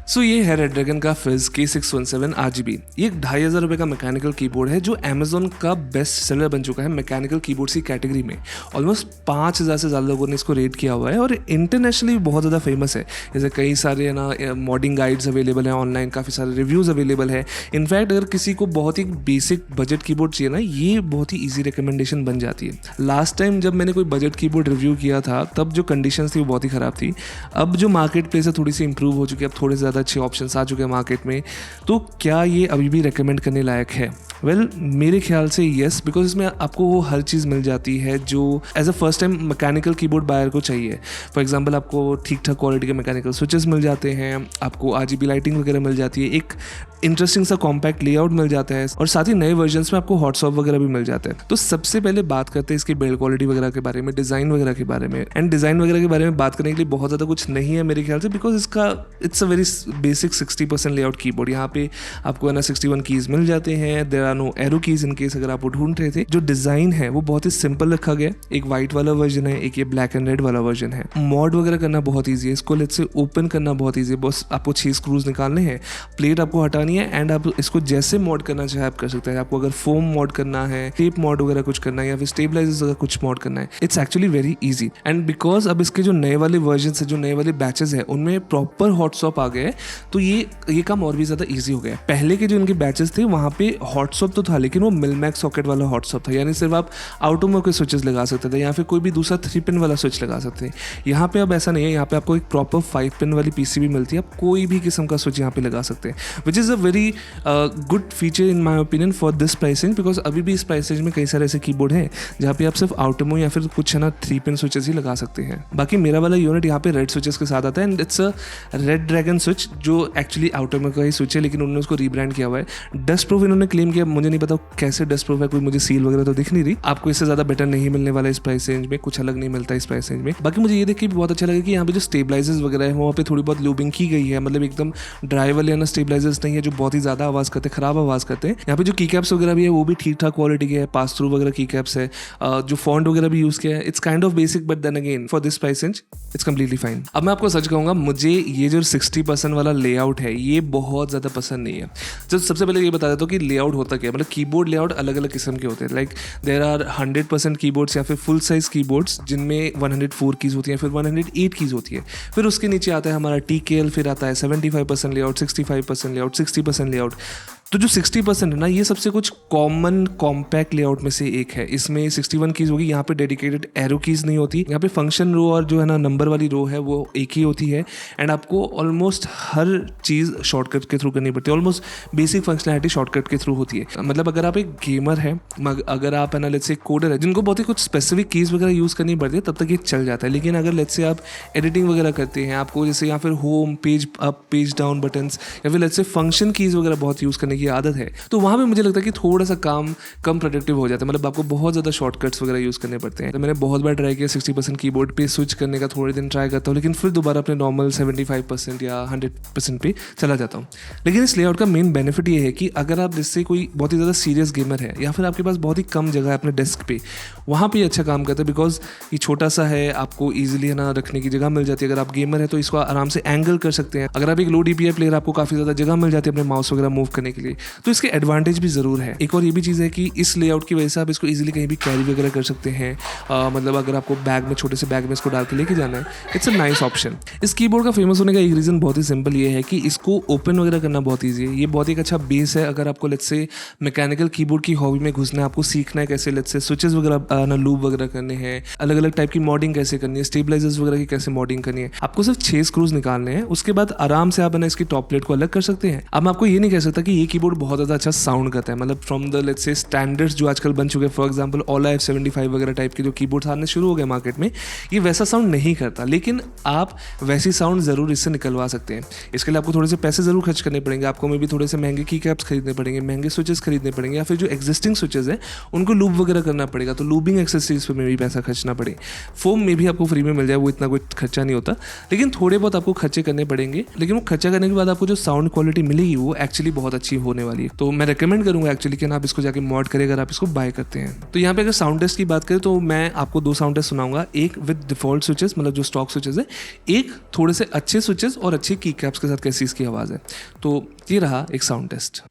सो ये है रेडड्रैगन का फिज K617 RGB। ये एक 2500 रुपये का मैकेनिकल कीबोर्ड है जो अमेजोन का बेस्ट सेलर बन चुका है मैकेनिकल कीबोर्ड्स की कैटेगरी में। ऑलमोस्ट 5000 से ज़्यादा लोगों ने इसको रेट किया हुआ है और इंटरनेशनली बहुत ज़्यादा फेमस है। जैसे कई सारे ना मॉडिंग गाइड्स अवेलेबल हैं ऑनलाइन, काफ़ी सारे रिव्यूज़ अवेलेबल है। इनफैक्ट अगर किसी को बहुत ही बेसिक बजट कीबोर्ड चाहिए ना, ये बहुत ही ईजी रिकमेंडेशन बन जाती है। लास्ट टाइम जब मैंने कोई बजट कीबोर्ड रिव्यू किया था तब जो कंडीशंस थी वो बहुत ही ख़राब थी। अब जो मार्केट प्लेस है थोड़ी सी इंप्रूव हो चुकी है, अब थोड़े ज़्यादा अच्छे ऑप्शंस आ चुके हैं मार्केट में। तो क्या ये अभी भी रेकमेंड करने लायक है? वेल मेरे ख्याल से येस, बिकॉज इसमें आपको वो हर चीज़ मिल जाती है जो as a first time mechanical keyboard buyer को चाहिए। फॉर एग्जांपल आपको ठीक ठाक क्वालिटी के मैकेनिकल स्विचेस मिल जाते हैं, आपको RGB लाइटिंग वगैरह मिल जाती है, एक इंटरेस्टिंग सा कॉम्पैक्ट लेआउट मिल जाता है और साथ ही नए वर्जन्स में आपको हॉट सॉप वगैरह भी मिल जाता है। तो सबसे पहले बात करते हैं इसकी बिल्ड क्वालिटी वगैरह के बारे में, डिज़ाइन वगैरह के बारे में। एंड डिज़ाइन वगैरह के बारे में बात करने के लिए बहुत ज़्यादा कुछ नहीं है मेरे ख्याल से, बिकॉज इसका it's a very basic 60% layout keyboard. यहाँ पे आपको है ना 61 कीज़ मिल जाते हैं, there are no arrow keys in case अगर आप वो ढूंढ रहे थे। जो डिज़ाइन है वो बहुत ही सिंपल रखा गया, एक वाइट वाला वर्जन है, एक ये ब्लैक एंड रेड वाला वर्जन है। मॉड वगैरह करना बहुत ईजी है, इसको लेट से ओपन करना बहुत ईजी है। बस आपको 6 स्क्रूज निकालने हैं, प्लेट आपको हटानी है एंड आप इसको जैसे मॉड करना चाहे आप कर सकते हैं। आपको अगर फोम मॉड करना है, टेप मॉड वगैरह कुछ करना है या फिर स्टेबलाइजर्स अगर कुछ मॉड करना है, it's actually very easy. And because अब इसके जो नए वाले वर्जन है, जो नए वाले बैचेस है, उनमें प्रॉपर हॉट सॉप आ गए, तो ये काम और भी ज़्यादा ईजी हो गया। पहले के जो इनके बैचेस थे वहाँ पे हॉट सॉप तो था, लेकिन वो मिलमैक्स सॉकेट वाला हॉट सॉप था, यानी सिर्फ आप आउटोमो के स्विचेस लगा सकते थे या फिर कोई भी दूसरा 3 पिन वाला स्विच लगा सकते थे। यहाँ पे अब ऐसा नहीं है, यहाँ पे आपको एक प्रॉपर 5 पिन वाली PCB मिलती है, आप कोई भी किस्म का स्विच यहाँ पे लगा सकते हैं, which is a very good feature in my opinion for this pricing. Because अभी भी इस प्राइसिंग में कई सारे ऐसे कीबोर्ड हैं जहाँ पे आप सिर्फ आउटोमो या फिर कुछ है ना 3 पिन स्विचेस ही लगा सकते हैं। बाकी मेरा वाला यूनिट यहाँ पे रेड स्विचेस के साथ आता है एंड इट्स अ रेडड्रैगन स्विच जो एक्चुअली आउटोमो का ही स्विच है, लेकिन उन्होंने उसको रीब्रांड किया हुआ है। डस्ट प्रूफ इन्होंने क्लेम किया, मुझे नहीं पता कैसे डस्ट प्रूफ है, कोई मुझे सील वगैरह तो दिख नहीं रही। आपको इससे ज़्यादा बेटर नहीं मिलने वाला इस प्राइस रेंज में, कुछ अलग नहीं मिलता इस प्राइस रेंज में। बाकी मुझे ये देख के बहुत अच्छा लगा कि यहाँ पे जो स्टेबलाइजर्स वगैरह है वहाँ पे थोड़ी बहुत लूबिंग की गई है, मतलब एकदम ड्राई वाले ना स्टेबलाइजर्स नहीं है जो बहुत ही ज़्यादा आवाज़ करते हैं, खराब आवाज़ करते हैं। यहाँ पे जो की कैप्स वगैरह भी है वो भी ठीक ठाक क्वालिटी के है, पास थ्रू वगैरह की कैप्स है, जो फॉन्ट वगैरह भी यूज़ किया है। It's kind of basic but then again for this price range it's completely fine. अब मैं आपको सच कहूँगा, मुझे ये जो 60% वाला लेआउट है ये बहुत ज़्यादा पसंद नहीं है। जब सबसे पहले ये बता देता हूँ कि लेआउट होता क्या है। मतलब कीबोर्ड लेआउट अलग अलग किस्म के होते हैं, लाइक देयर आर 100% कीबोर्ड्स या फिर फुल साइज कीबोर्ड्स जिनमें 104 कीज़ होती हैं, फिर 108 कीज़ होती है। फिर उसके नीचे आता है हमारा TKL, फिर आता है 75% लेआउट, 65% लेआउट, 60% लेआउट। तो जो 60% है ना, ये सबसे कुछ कॉमन कॉम्पैक्ट लेआउट में से एक है। इसमें 61 कीज़ होगी, यहाँ पे डेडिकेटेड एरो कीज़ नहीं होती, यहाँ पे फंक्शन रो और जो है ना नंबर वाली रो है वो एक ही होती है। एंड आपको ऑलमोस्ट हर चीज़ शॉर्टकट के थ्रू करनी पड़ती है, ऑलमोस्ट बेसिक फंक्शनैलिटी शॉर्टकट के थ्रू होती है। मतलब अगर आप एक गेमर है, अगर आप है ना लेट्स से कोडर है जिनको बहुत ही कुछ स्पेसिफिक कीज़ वगैरह यूज़ करनी पड़ती है, तब तक ये चल जाता है। लेकिन अगर लेट्स से आप एडिटिंग वगैरह करते हैं, आपको जैसे यहाँ फिर home, page up, page down buttons या फिर लेट्स से फंक्शन कीज़ वगैरह बहुत यूज़ करने की आदत है, तो वहाँ पे मुझे लगता है कि थोड़ा सा काम कम प्रोडक्टिव हो जाता है। मतलब आपको बहुत ज़्यादा शॉर्टकट्स वगैरह यूज़ करने पड़ते हैं। तो मैंने बहुत बार ट्राई किया 60% कीबोर्ड पे स्विच करने का, थोड़े दिन ट्राई करता हूँ, लेकिन फिर दोबारा अपने नॉर्मल 75% या 100% पे चला जाता हूँ। लेकिन इस लेआउट का मेन बेनिफिट ये है कि अगर आप जिससे कोई बहुत ही ज़्यादा सीरियस गेमर है या फिर आपके पास बहुत ही कम जगह है अपने डेस्क पे, वहाँ पे अच्छा काम करता है। बिकॉज ये छोटा सा है, आपको ईजिली है ना रखने की जगह मिल जाती है। अगर आप गेमर है तो इसको आराम से एंगल कर सकते हैं। अगर आप एक लो DPI प्लेयर, आपको काफ़ी ज़्यादा जगह मिल जाती है अपने माउस वगैरह मूव करने के लिए, तो इसके एडवांटेज भी ज़रूर है। एक और ये भी चीज़ है कि इस लेआउट की वजह से आप इसको इजीली कहीं भी कैरी वगैरह कर सकते हैं। मतलब अगर आपको बैग में, छोटे से बैग में इसको डाल के लेके जाना है, इट्स अ नाइस ऑप्शन। इस कीबोर्ड का फेमस होने का एक रीज़न बहुत ही सिंपल ये है कि इसको ओपन वगैरह करना बहुत ईजी है। ये बहुत ही एक अच्छा बेस है अगर आपको लेट्स से मैकेनिकल कीबोर्ड की हॉबी में घुसना है, आपको सीखना है कैसे लेट्स से स्विचेस वगैरह ना लूप वगैरह करने हैं, अलग अलग टाइप की मॉडिंग कैसे करनी है, स्टेबलाइजर्स वगैरह की कैसे मॉडिंग करनी है। आपको सिर्फ 6 स्क्रूज निकालने हैं, उसके बाद आराम से आप ना इसकी टॉप प्लेट को अलग कर सकते हैं। अब मैं आपको ये नहीं कह सकता कि ये कीबोर्ड बहुत ज़्यादा अच्छा साउंड करता है, मतलब from the let's say standards जो आजकल बन चुके हैं, फॉर एग्जांपल ओला F75 वगैरह टाइप के जो कीबोर्ड्स आने शुरू हो गए मार्केट में, ये वैसा साउंड नहीं करता, लेकिन आप वैसी साउंड ज़रूर इससे निकलवा सकते हैं। इसके लिए आपको थोड़े से पैसे ज़रूर खर्च करने पड़ेंगे, आपको में भी थोड़े से महंगे की कैप्स खरीदने पड़ेंगे, महंगे स्विचेस खरीदने पड़ेंगे, या फिर जो एग्जिस्टिंग स्विचेस हैं उनको लूप वगैरह करना पड़ेगा, तो लूबिंग एक्सेसरीज पर में भी पैसा खर्चना पड़े। फोम में भी आपको फ्री में मिल जाए, वो इतना कोई खर्चा नहीं होता, लेकिन थोड़े बहुत आपको खर्चे करने पड़ेंगे। लेकिन वो खर्चा करने के बाद आपको जो साउंड क्वालिटी मिलेगी वो एक्चुअली बहुत अच्छी होने वाली है। तो मैं रिकमेंड करूंगा एक्चुअली कि आप इसको जाके मॉड करें अगर आप इसको बाय करते हैं। तो यहाँ पे अगर साउंड टेस्ट की बात करें तो मैं आपको 2 साउंड टेस्ट सुनाऊंगा, एक विद डिफॉल्ट स्विचेस मतलब जो स्टॉक स्विचेस है, एक थोड़े से अच्छे स्विचेस और अच्छे की कैप्स के साथ कैसी इसकी आवाज़ है। तो ये रहा एक साउंड टेस्ट।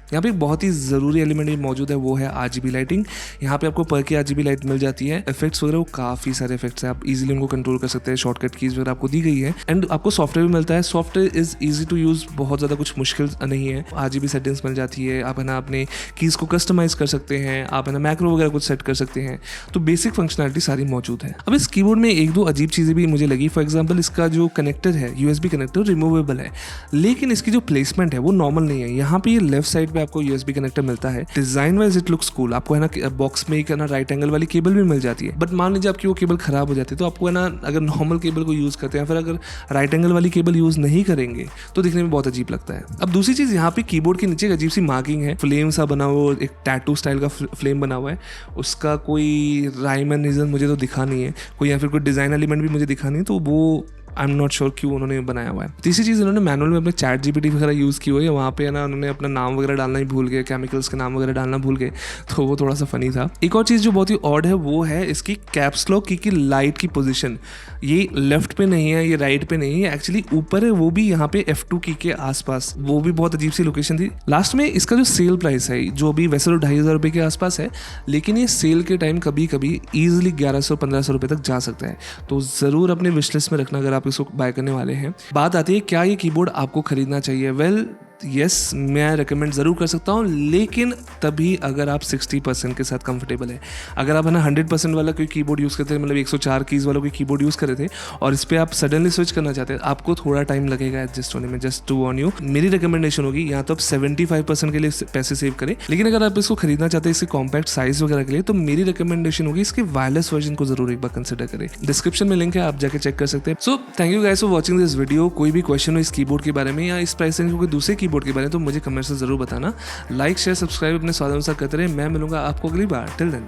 यहाँ पे एक बहुत ही ज़रूरी एलिमेंट भी मौजूद है, वो है RGB लाइटिंग। यहाँ पे आपको पर की RGB लाइट मिल जाती है। इफेक्ट्स वगैरह वो काफ़ी सारे इफेक्ट्स हैं, आप इजीली उनको कंट्रोल कर सकते हैं, शॉर्टकट कीज वगैरह आपको दी गई है। एंड आपको सॉफ्टवेयर भी मिलता है, software is easy to use, बहुत ज़्यादा कुछ मुश्किल नहीं है। RGB सेटिंग्स मिल जाती है, आप है ना अपने कीज़ को कस्टमाइज़ कर सकते हैं, आप है ना मैक्रो वगैरह कुछ सेट कर सकते हैं। तो बेसिक फंक्शनलिटी सारी मौजूद है। अब इस कीबोर्ड में 1-2 अजीब चीज़ें भी मुझे लगी। फॉर एग्जाम्पल इसका जो कनेक्टर है, USB कनेक्टर रिमूवेबल है, लेकिन इसकी जो प्लेसमेंट है वो नॉर्मल नहीं है। यहाँ पे ये लेफ्ट साइड पे आपको USB कनेक्टर मिलता है। Design wise it looks cool, आपको है ना बॉक्स में एक है ना राइट एंगल वाली केबल भी मिल जाती है। बट मान लीजिए आपकी वो केबल खराब हो जाती है तो आपको है ना, अगर नॉर्मल केबल को यूज करते हैं, फिर अगर राइट एंगल वाली केबल यूज नहीं करेंगे तो दिखने में बहुत अजीब लगता है। अब दूसरी चीज, यहाँ पे कीबोर्ड के नीचे एक अजीब सी मार्किंग है, फ्लेम सा बना हुआ, एक टैटू स्टाइल का फ्लेम बना हुआ है। उसका कोई राइम एंड रीजन मुझे तो दिखा नहीं है कोई, या फिर कोई डिजाइन एलिमेंट भी मुझे दिखा नहीं, तो वो आई एम नॉट श्योर क्यों उन्होंने बनाया हुआ है। तीसरी चीज़, इन्होंने मैनुअल में अपने ChatGPT वगैरह यूज़ की हुई है, वहाँ पे है ना उन्होंने अपना नाम वगैरह डालना ही भूल गए, केमिकल्स के नाम वगैरह डालना भूल गए, तो वो थोड़ा सा फनी था। एक और चीज़ जो बहुत ही ऑड है वो है इसकी कैप्स लॉक की लाइट की पोजीशन। ये लेफ्ट पे नहीं है, ये राइट पे नहीं है, एक्चुअली ऊपर है, वो भी यहाँ पे F2 की के आसपास, वो भी बहुत अजीब सी लोकेशन थी। लास्ट में इसका जो सेल प्राइस है, जो अभी वैसे तो 2500 रुपये के आसपास है, लेकिन ये सेल के टाइम कभी कभी ईजिली 1100-1500 रुपये तक जा सकता है। तो ज़रूर अपने विश लिस्ट में रखना अगर आप इसको बाय करने वाले हैं। बात आती है क्या ये कीबोर्ड आपको खरीदना चाहिए। वेल यस, मैं रेकमेंड ज़रूर कर सकता हूँ, लेकिन तभी अगर आप 60% के साथ कंफर्टेबल है। अगर आप है ना 100% वाला कोई कीबोर्ड यूज़ करते हैं, मतलब 104 कीज़ वाला कोई कीबोर्ड यूज़ कर रहे थे और इस पर आप सडनली स्विच करना चाहते हैं, आपको थोड़ा टाइम लगेगा एडजस्ट होने में। जस्ट टू ऑन यू, मेरी रिकमेंडेशन होगी या तो आप 75% के लिए पैसे सेव करें, लेकिन अगर आप इसको खरीदना चाहते हैं इसके कॉम्पैक्ट साइज वगैरह के लिए, तो मेरी रिकमेंडेशन होगी इसके वायरलेस वर्जन को जरूर एक बार कंसिडर करें। डिस्क्रिप्शन में लिंक है, आप जाके चेक कर सकते हैं। So thank you guys for watching this video. कोई भी क्वेश्चन हो इस कीबोर्ड के बारे में या इस प्राइस रेंज कोई दूसरे कीबोर्ड के बारे में, तो मुझे कमेंट से जरूर बताना। लाइक शेयर सब्सक्राइब अपने स्वाद अनुसार करते रहे। मैं मिलूंगा आपको अगली बार। Till then.